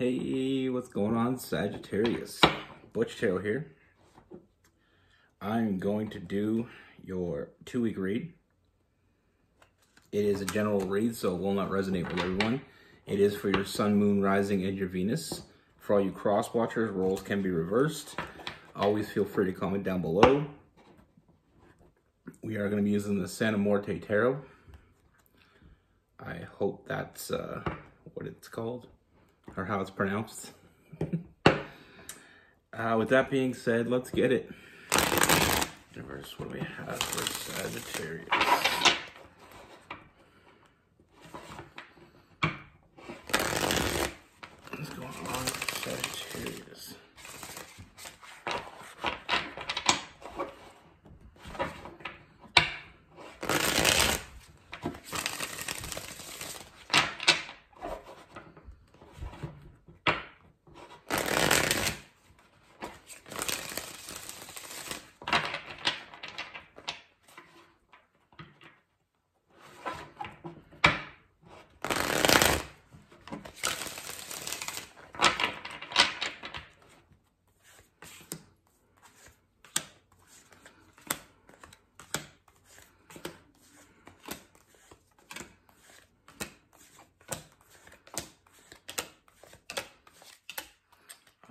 Hey, what's going on, Sagittarius? Butch Tarot here. I'm going to do your 2-week read. It is a general read, so it will not resonate with everyone. It is for your Sun, Moon, Rising, and your Venus. For all you cross watchers, roles can be reversed. Always feel free to comment down below. We are going to be using the Santa Morte Tarot. I hope that's what it's called, or how it's pronounced. With that being said, let's get it. Reverse, what do we have for Sagittarius? What's going on with Sagittarius?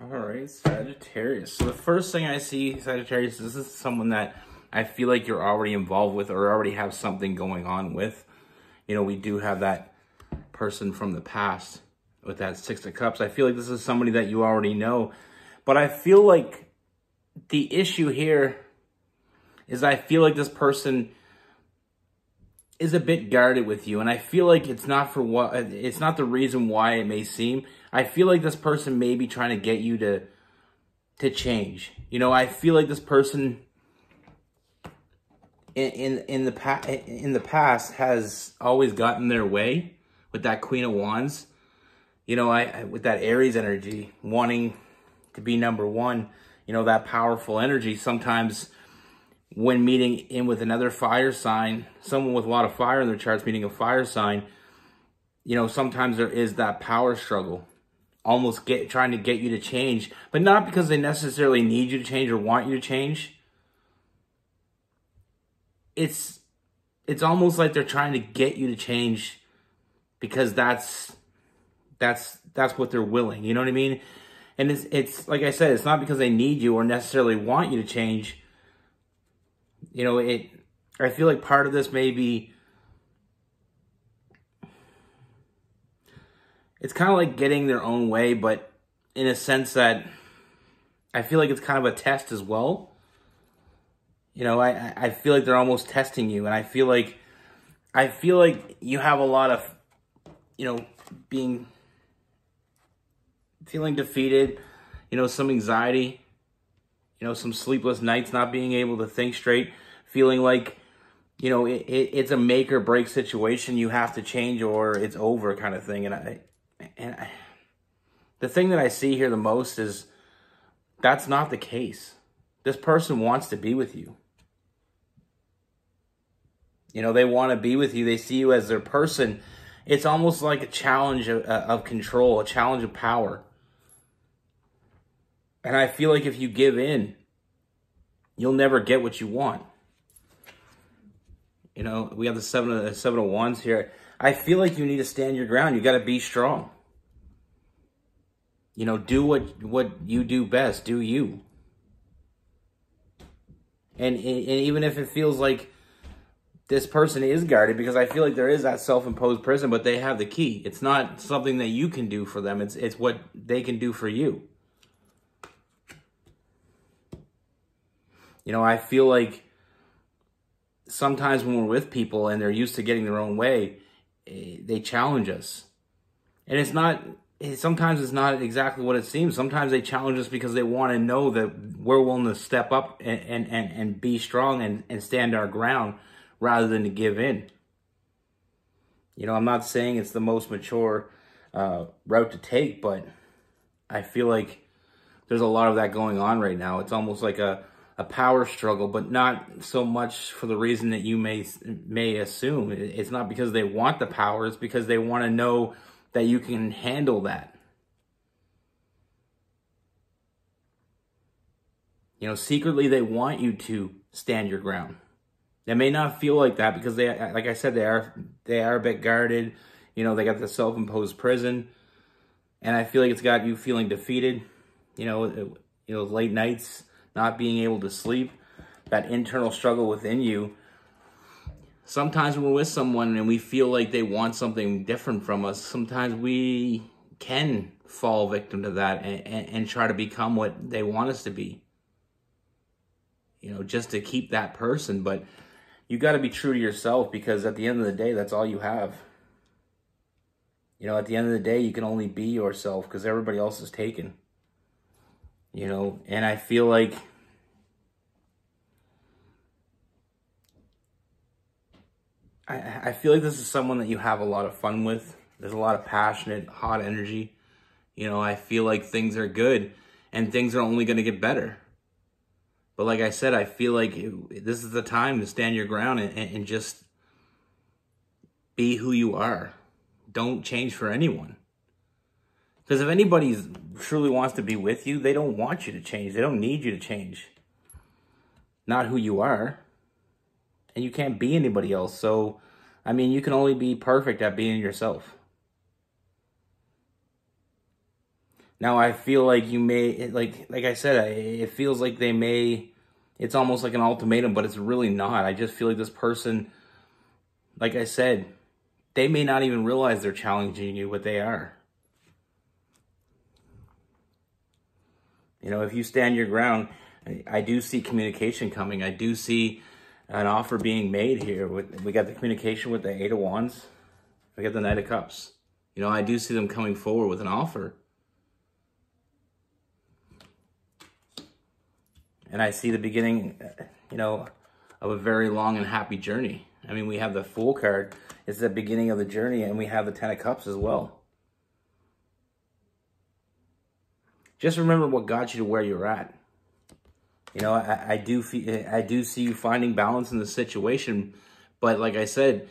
All right, Sagittarius. So the first thing I see, Sagittarius, this is someone that I feel like you're already involved with or already have something going on with. You know, we do have that person from the past with that 6 of Cups. I feel like this is somebody that you already know. But I feel like the issue here is I feel like this person is a bit guarded with you. And I feel like it's not the reason why it may seem. I feel like this person may be trying to get you to change. You know, I feel like this person in the past has always gotten their way with that Queen of Wands. You know, with that Aries energy, wanting to be number one, you know, that powerful energy. Sometimes when meeting in with another fire sign, someone with a lot of fire in their charts meeting a fire sign, you know, sometimes there is that power struggle. Almost trying to get you to change, but not because they necessarily need you to change or want you to change. It's almost like they're trying to get you to change because that's what they're willing. You know what I mean? And it's like I said, it's not because they need you or necessarily want you to change. You know, I feel like part of this may be, it's kind of like getting their own way, but in a sense that I feel like it's kind of a test as well. You know, I feel like they're almost testing you, and I feel like you have a lot of, you know, feeling defeated, you know, some anxiety, you know, some sleepless nights, not being able to think straight, feeling like, you know, it's a make or break situation. You have to change or it's over kind of thing. And the thing that I see here the most is that's not the case. This person wants to be with you. You know, they want to be with you. They see you as their person. It's almost like a challenge of control, a challenge of power. And I feel like if you give in, you'll never get what you want. You know, we have the seven of Wands here. I feel like you need to stand your ground. You got to be strong. You know, do what you do best. Do you. And even if it feels like this person is guarded, because I feel like there is that self-imposed prison, but they have the key. It's not something that you can do for them. It's what they can do for you. You know, I feel like sometimes when we're with people and they're used to getting their own way, they challenge us. And sometimes it's not exactly what it seems. Sometimes they challenge us because they want to know that we're willing to step up and be strong and stand our ground rather than to give in. You know, I'm not saying it's the most mature route to take, but I feel like there's a lot of that going on right now. It's almost like a power struggle, but not so much for the reason that you may assume. It's not because they want the power. It's because they want to know that you can handle that. You know, secretly they want you to stand your ground. They may not feel like that because they, like I said, they are a bit guarded. You know, they got the self-imposed prison, and I feel like it's got you feeling defeated. You know, late nights, not being able to sleep, that internal struggle within you. Sometimes when we're with someone and we feel like they want something different from us, sometimes we can fall victim to that and try to become what they want us to be. You know, just to keep that person. But you got to be true to yourself, because at the end of the day, that's all you have. You know, at the end of the day, you can only be yourself because everybody else is taken. You know, and I feel like I feel like this is someone that you have a lot of fun with. There's a lot of passionate, hot energy. You know, I feel like things are good and things are only going to get better. But like I said, I feel like this is the time to stand your ground and just be who you are. Don't change for anyone. Because if anybody truly wants to be with you, they don't want you to change. They don't need you to change. Not who you are. And you can't be anybody else. So, I mean, you can only be perfect at being yourself. Now, I feel like you may, like I said, it feels like they may, it's almost like an ultimatum, but it's really not. I just feel like this person, like I said, they may not even realize they're challenging you, but they are. You know, if you stand your ground, I do see communication coming. I do see an offer being made here. We got the communication with the Eight of Wands. We got the Knight of Cups. You know, I do see them coming forward with an offer. And I see the beginning, you know, of a very long and happy journey. I mean, we have the Fool card. It's the beginning of the journey, and we have the Ten of Cups as well. Just remember what got you to where you're at. You know, I do see you finding balance in the situation, but like I said,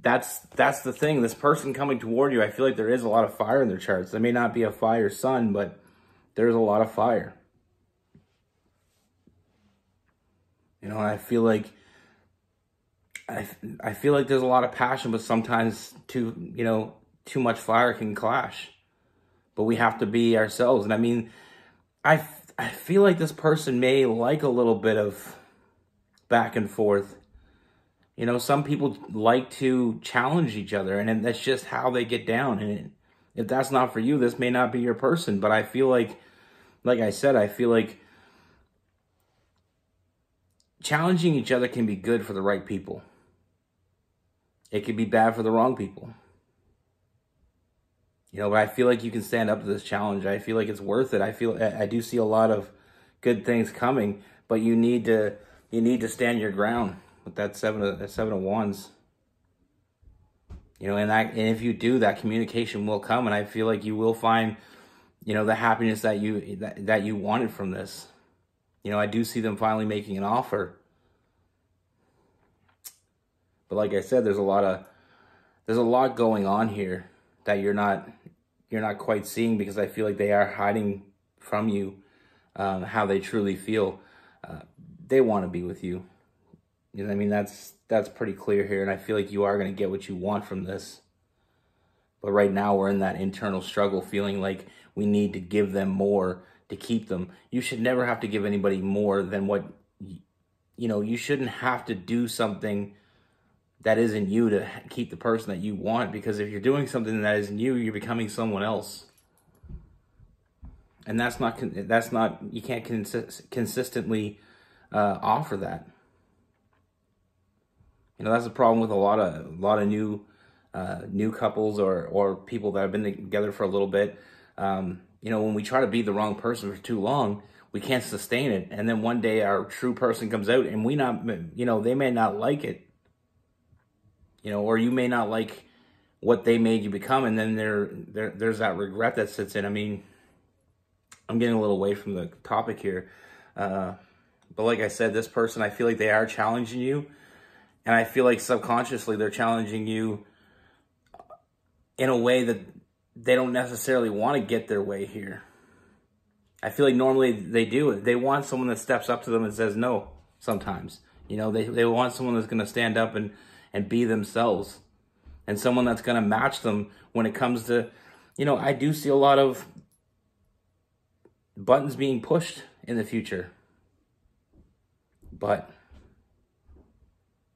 that's the thing. This person coming toward you, I feel like there is a lot of fire in their charts. There may not be a fire sun, but there's a lot of fire. You know, I feel like there's a lot of passion, but sometimes too much fire can clash. But we have to be ourselves. And I mean, I feel like this person may like a little bit of back and forth. You know, some people like to challenge each other, and that's just how they get down. And if that's not for you, this may not be your person. But I feel like I said, I feel like challenging each other can be good for the right people. It can be bad for the wrong people. You know, but I feel like you can stand up to this challenge. I feel like it's worth it. I do see a lot of good things coming, but you need to stand your ground with that seven of Wands. You know, and if you do, that communication will come, and I feel like you will find, you know, the happiness that you wanted from this. You know, I do see them finally making an offer. But like I said, there's a lot going on here that you're not quite seeing, because I feel like they are hiding from you how they truly feel. They want to be with you. You know, I mean, that's pretty clear here, and I feel like you are going to get what you want from this. But right now we're in that internal struggle, feeling like we need to give them more to keep them. You should never have to give anybody more than what, you know, you shouldn't have to do something that isn't you to keep the person that you want, because if you're doing something that isn't you, you're becoming someone else. And that's not, you can't consistently offer that. You know, that's the problem with a lot of new couples or people that have been together for a little bit. You know, when we try to be the wrong person for too long, we can't sustain it. And then one day our true person comes out, and they may not like it. You know, or you may not like what they made you become, and then there's that regret that sits in. I mean, I'm getting a little away from the topic here. But like I said, this person, I feel like they are challenging you, and I feel like subconsciously they're challenging you in a way that they don't necessarily want to get their way here. I feel like normally they do. They want someone that steps up to them and says no sometimes. You know, they want someone that's going to stand up and be themselves. And someone that's going to match them when it comes to, you know, I do see a lot of buttons being pushed in the future. But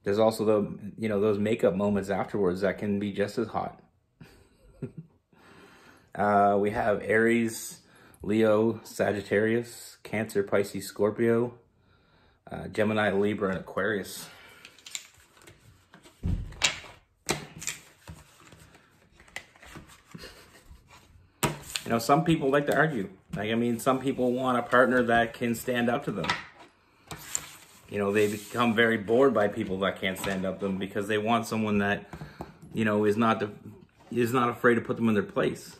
there's also the, you know, those makeup moments afterwards that can be just as hot. We have Aries, Leo, Sagittarius, Cancer, Pisces, Scorpio, Gemini, Libra, and Aquarius. You know, some people like to argue. Like, I mean, some people want a partner that can stand up to them. You know, they become very bored by people that can't stand up to them because they want someone that, you know, is not afraid to put them in their place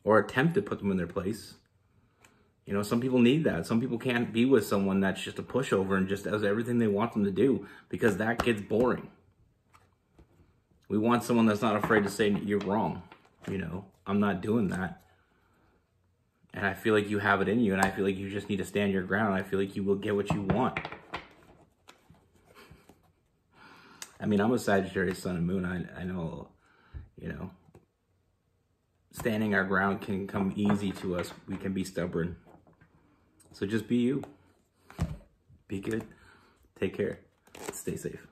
or attempt to put them in their place. You know, some people need that. Some people can't be with someone that's just a pushover and just does everything they want them to do because that gets boring. We want someone that's not afraid to say, you're wrong. You know, I'm not doing that. And I feel like you have it in you, and I feel like you just need to stand your ground. I feel like you will get what you want. I mean, I'm a Sagittarius sun and moon. I know, you know, standing our ground can come easy to us. We can be stubborn. So just be you. Be good. Take care. Stay safe.